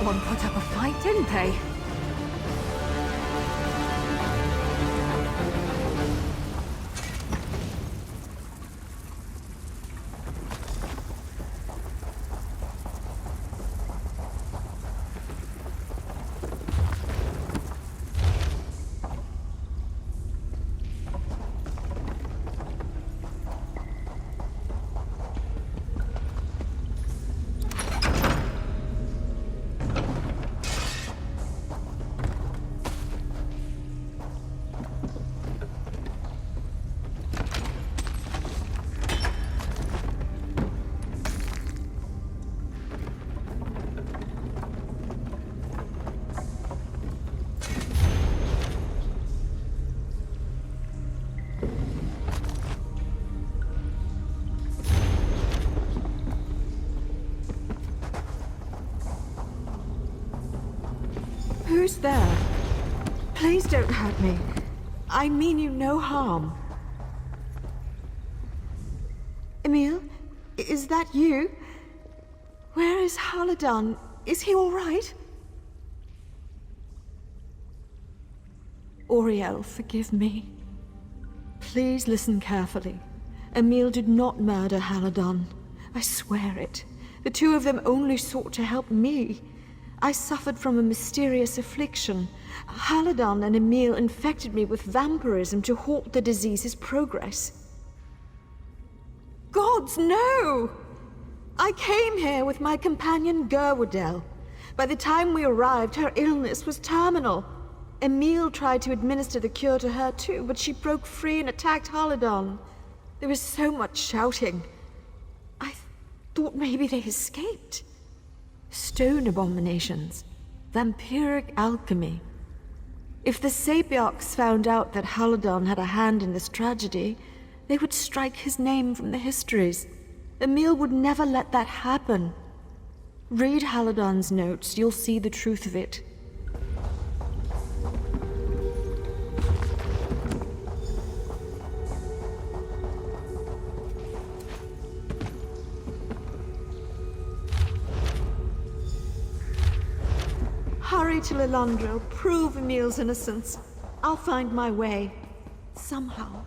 Someone put up a fight, didn't they? Who's there? Please don't hurt me. I mean you no harm. Emil? Is that you? Where is Haladan? Is he all right? Auriel, forgive me. Please listen carefully. Emil did not murder Haladan. I swear it. The two of them only sought to help me. I suffered from a mysterious affliction. Haladan and Emil infected me with vampirism to halt the disease's progress. Gods, no! I came here with my companion Gerwardel. By the time we arrived, her illness was terminal. Emil tried to administer the cure to her too, but she broke free and attacked Haladan. There was so much shouting. I thought maybe they escaped. Stone abominations. Vampiric alchemy. If the Sapiarchs found out that Haladan had a hand in this tragedy, they would strike his name from the histories. Emil would never let that happen. Read Haladan's notes, you'll see the truth of it. Hurry to Lilandro, prove Emil's innocence. I'll find my way. Somehow.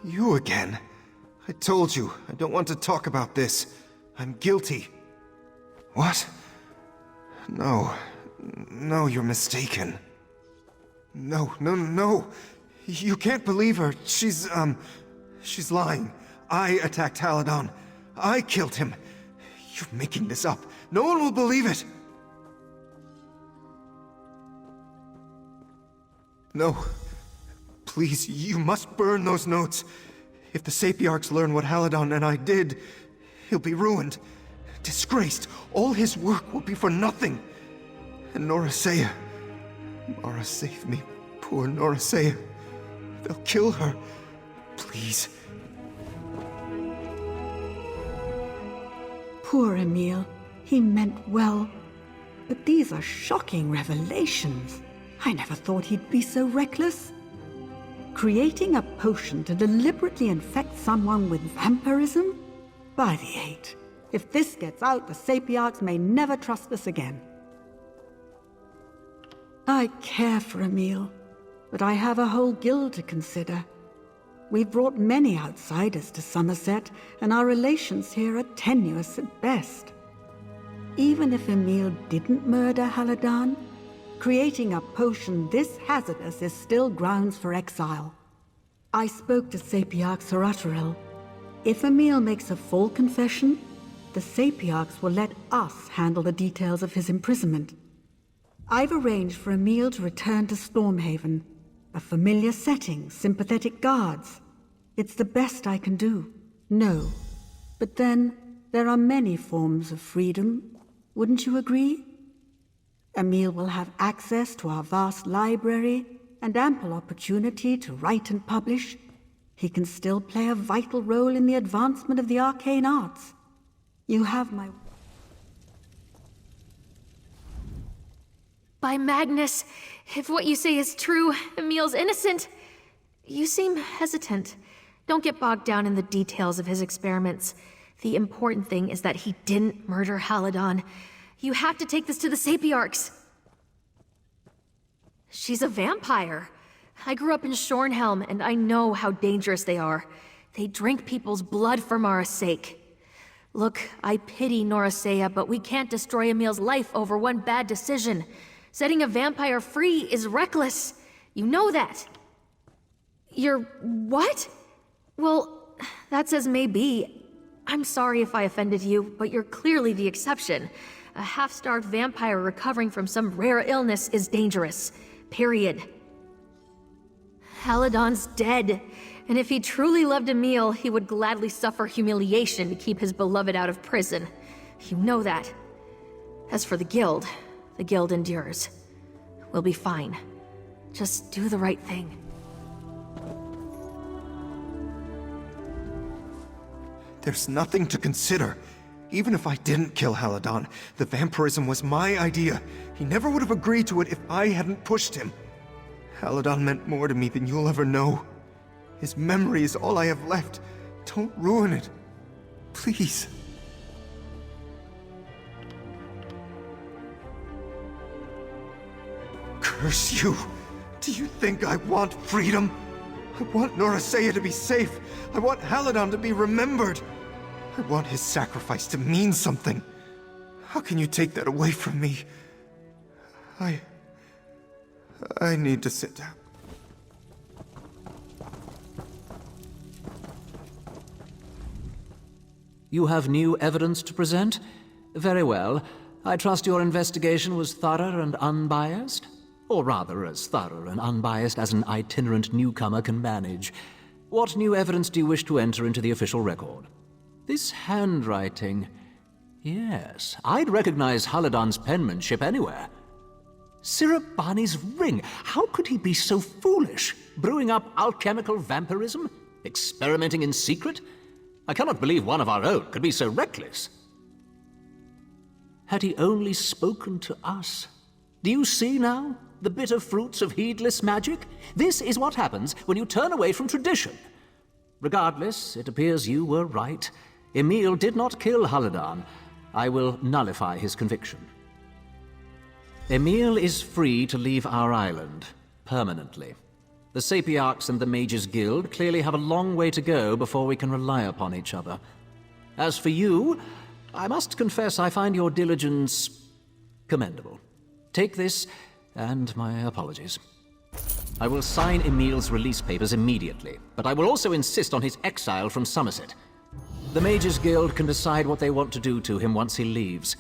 You again. I told you, I don't want to talk about this. I'm guilty. What? No. No, you're mistaken. No. You can't believe her. She's lying. I attacked Haladon. I killed him. You're making this up. No one will believe it. No. Please, you must burn those notes. If the Sapiarchs learn what Haladon and I did, he'll be ruined. Disgraced. All his work will be for nothing. And Norasea. Mara, save me. Poor Norasea. They'll kill her. Please. Poor Emil. He meant well. But these are shocking revelations. I never thought he'd be so reckless. Creating a potion to deliberately infect someone with vampirism? By the eight. If this gets out, the Sapiarchs may never trust us again. I care for Emil, but I have a whole guild to consider. We've brought many outsiders to Somerset, and our relations here are tenuous at best. Even if Emil didn't murder Haladon, creating a potion this hazardous is still grounds for exile. I spoke to Sapiarch Tamriel. If Emil makes a full confession, the Sapiarchs will let us handle the details of his imprisonment. I've arranged for Emil to return to Stormhaven. A familiar setting, sympathetic guards. It's the best I can do. No. But then, there are many forms of freedom. Wouldn't you agree? Emil will have access to our vast library and ample opportunity to write and publish. He can still play a vital role in the advancement of the arcane arts. You have my... By Magnus, if what you say is true, Emil's innocent. You seem hesitant. Don't get bogged down in the details of his experiments. The important thing is that he didn't murder Haladon. You have to take this to the Sapiarchs. She's a vampire. I grew up in Shornhelm, and I know how dangerous they are. They drink people's blood for Mara's sake. Look, I pity Norasea, but we can't destroy Emil's life over one bad decision. Setting a vampire free is reckless. You know that. You're... what? Well, that's as may be. I'm sorry if I offended you, but you're clearly the exception. A half-starved vampire recovering from some rare illness is dangerous. Period. Haladon's dead, and if he truly loved Emil, he would gladly suffer humiliation to keep his beloved out of prison. You know that. As for the guild endures. We'll be fine. Just do the right thing. There's nothing to consider. Even if I didn't kill Haladon, the vampirism was my idea. He never would have agreed to it if I hadn't pushed him. Haladon meant more to me than you'll ever know. His memory is all I have left. Don't ruin it. Please. Curse you! Do you think I want freedom? I want Norasea to be safe. I want Haladon to be remembered. I want his sacrifice to mean something. How can you take that away from me? I need to sit down. You have new evidence to present? Very well. I trust your investigation was thorough and unbiased? Or rather, as thorough and unbiased as an itinerant newcomer can manage. What new evidence do you wish to enter into the official record? This handwriting... Yes, I'd recognize Haladon's penmanship anywhere. Sirabani's ring! How could he be so foolish? Brewing up alchemical vampirism? Experimenting in secret? I cannot believe one of our own could be so reckless. Had he only spoken to us? Do you see now? The bitter fruits of heedless magic? This is what happens when you turn away from tradition. Regardless, it appears you were right. Emil did not kill Haladon. I will nullify his conviction. Emil is free to leave our island, permanently. The Sapiarchs and the Mages Guild clearly have a long way to go before we can rely upon each other. As for you, I must confess I find your diligence commendable. Take this, and my apologies. I will sign Emil's release papers immediately, but I will also insist on his exile from Somerset. The Mages Guild can decide what they want to do to him once he leaves.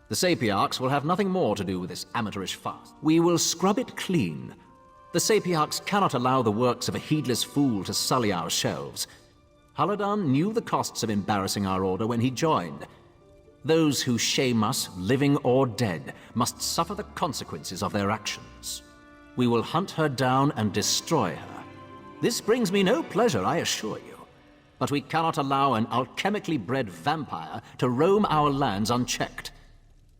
The Sapiarchs will have nothing more to do with this amateurish farce. We will scrub it clean. The Sapiarchs cannot allow the works of a heedless fool to sully our shelves. Haladan knew the costs of embarrassing our order when he joined. Those who shame us, living or dead, must suffer the consequences of their actions. We will hunt her down and destroy her. This brings me no pleasure, I assure you. But we cannot allow an alchemically bred vampire to roam our lands unchecked.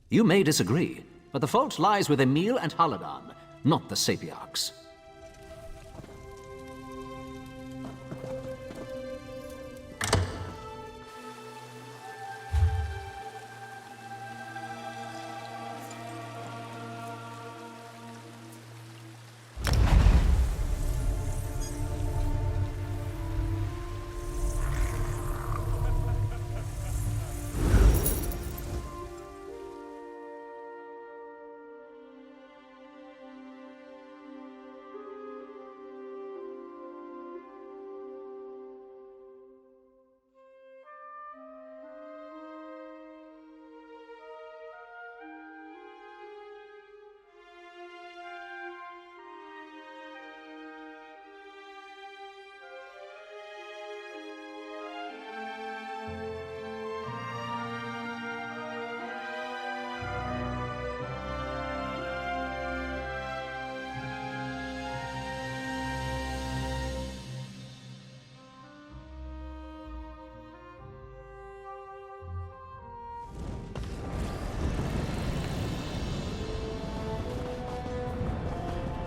You may disagree, but the fault lies with Emil and Haladan, not the Sapiarchs.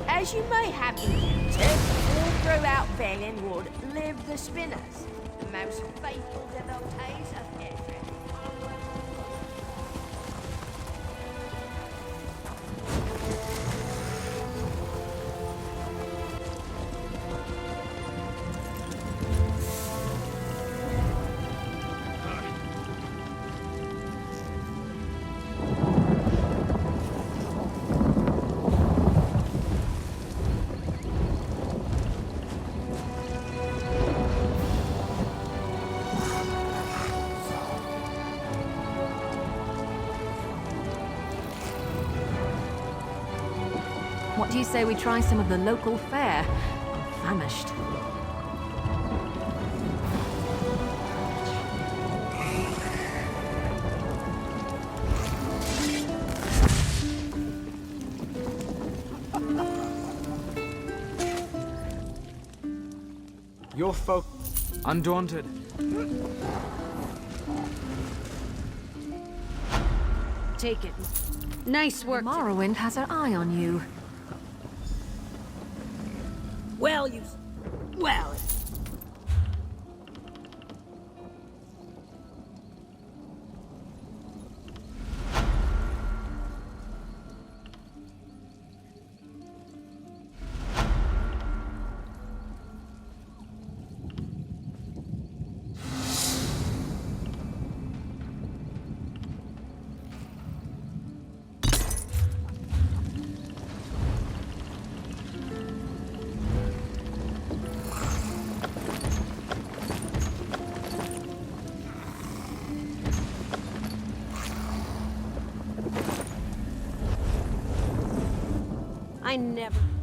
As you may have encountered, all throughout Valen Wood live the Spinners, the most faithful devotees of Edric. What do you say we try some of the local fare? I'm famished. Your folk, undaunted. Take it. Nice work. Morrowind has her eye on you. Well. I never...